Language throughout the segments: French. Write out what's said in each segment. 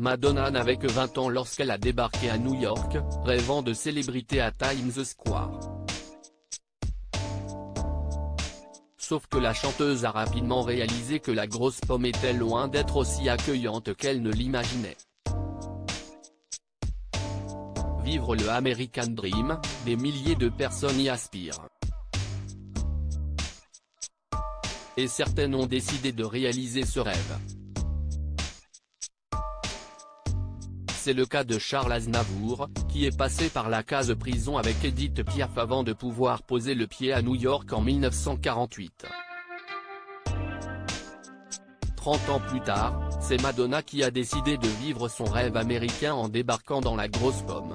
Madonna n'avait que 20 ans lorsqu'elle a débarqué à New York, rêvant de célébrité à Times Square. Sauf que la chanteuse a rapidement réalisé que la grosse pomme était loin d'être aussi accueillante qu'elle ne l'imaginait. Vivre le American Dream, des milliers de personnes y aspirent. Et certaines ont décidé de réaliser ce rêve. C'est le cas de Charles Aznavour, qui est passé par la case prison avec Edith Piaf avant de pouvoir poser le pied à New York en 1948. 30 ans plus tard, c'est Madonna qui a décidé de vivre son rêve américain en débarquant dans la grosse pomme.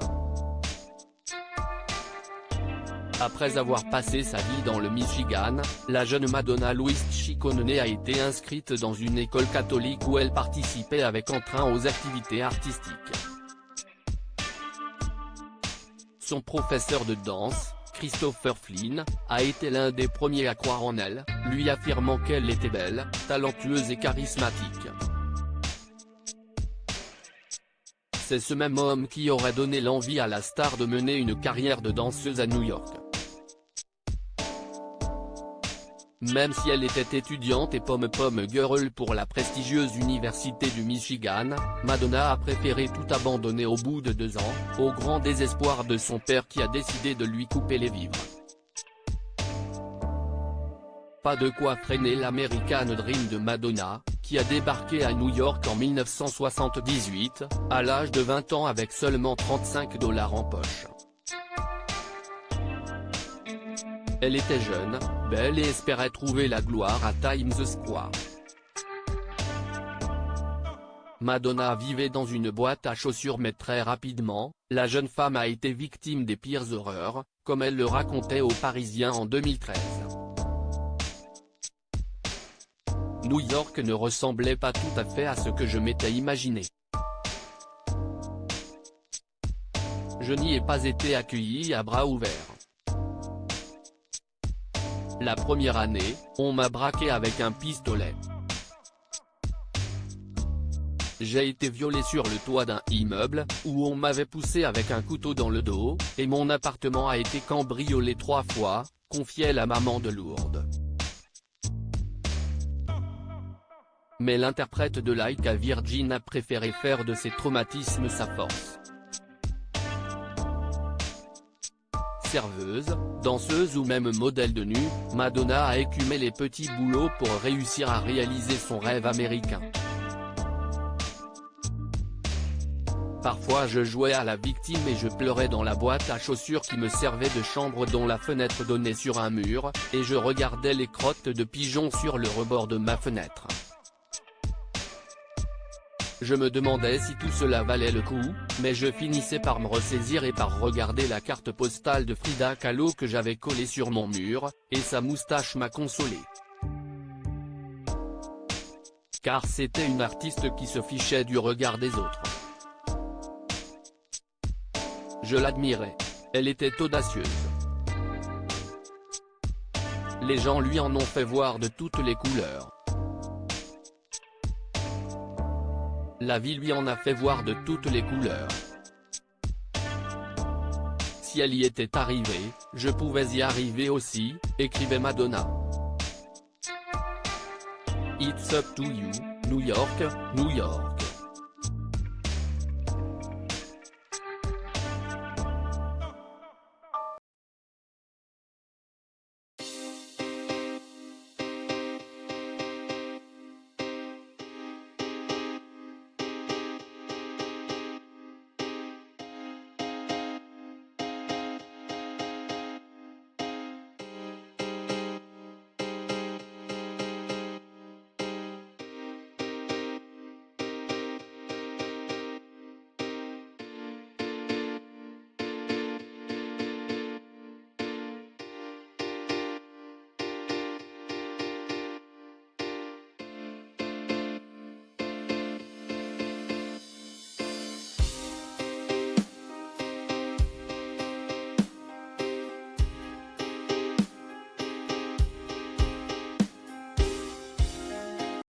Après avoir passé sa vie dans le Michigan, la jeune Madonna Louise Ciccone a été inscrite dans une école catholique où elle participait avec entrain aux activités artistiques. Son professeur de danse, Christopher Flynn, a été l'un des premiers à croire en elle, lui affirmant qu'elle était belle, talentueuse et charismatique. C'est ce même homme qui aurait donné l'envie à la star de mener une carrière de danseuse à New York. Même si elle était étudiante et pom girl pour la prestigieuse université du Michigan, Madonna a préféré tout abandonner au bout de 2 ans, au grand désespoir de son père qui a décidé de lui couper les vivres. Pas de quoi freiner l'American Dream de Madonna, qui a débarqué à New York en 1978, à l'âge de 20 ans avec seulement $35 en poche. Elle était jeune, belle et espérait trouver la gloire à Times Square. Madonna vivait dans une boîte à chaussures mais très rapidement, la jeune femme a été victime des pires horreurs, comme elle le racontait aux Parisiens en 2013. New York ne ressemblait pas tout à fait à ce que je m'étais imaginé. Je n'y ai pas été accueilli à bras ouverts. La première année, on m'a braqué avec un pistolet. J'ai été violé sur le toit d'un immeuble, où on m'avait poussé avec un couteau dans le dos, et mon appartement a été cambriolé 3 fois, confiait la maman de Lourdes. Mais l'interprète de Like a Virgin a préféré faire de ses traumatismes sa force. Serveuse, danseuse ou même modèle de nu, Madonna a écumé les petits boulots pour réussir à réaliser son rêve américain. Parfois je jouais à la victime et je pleurais dans la boîte à chaussures qui me servait de chambre dont la fenêtre donnait sur un mur, et je regardais les crottes de pigeons sur le rebord de ma fenêtre. Je me demandais si tout cela valait le coup, mais je finissais par me ressaisir et par regarder la carte postale de Frida Kahlo que j'avais collée sur mon mur, et sa moustache m'a consolé. Car c'était une artiste qui se fichait du regard des autres. Je l'admirais. Elle était audacieuse. Les gens lui en ont fait voir de toutes les couleurs. La vie lui en a fait voir de toutes les couleurs. Si elle y était arrivée, je pouvais y arriver aussi, écrivait Madonna. It's up to you, New York, New York.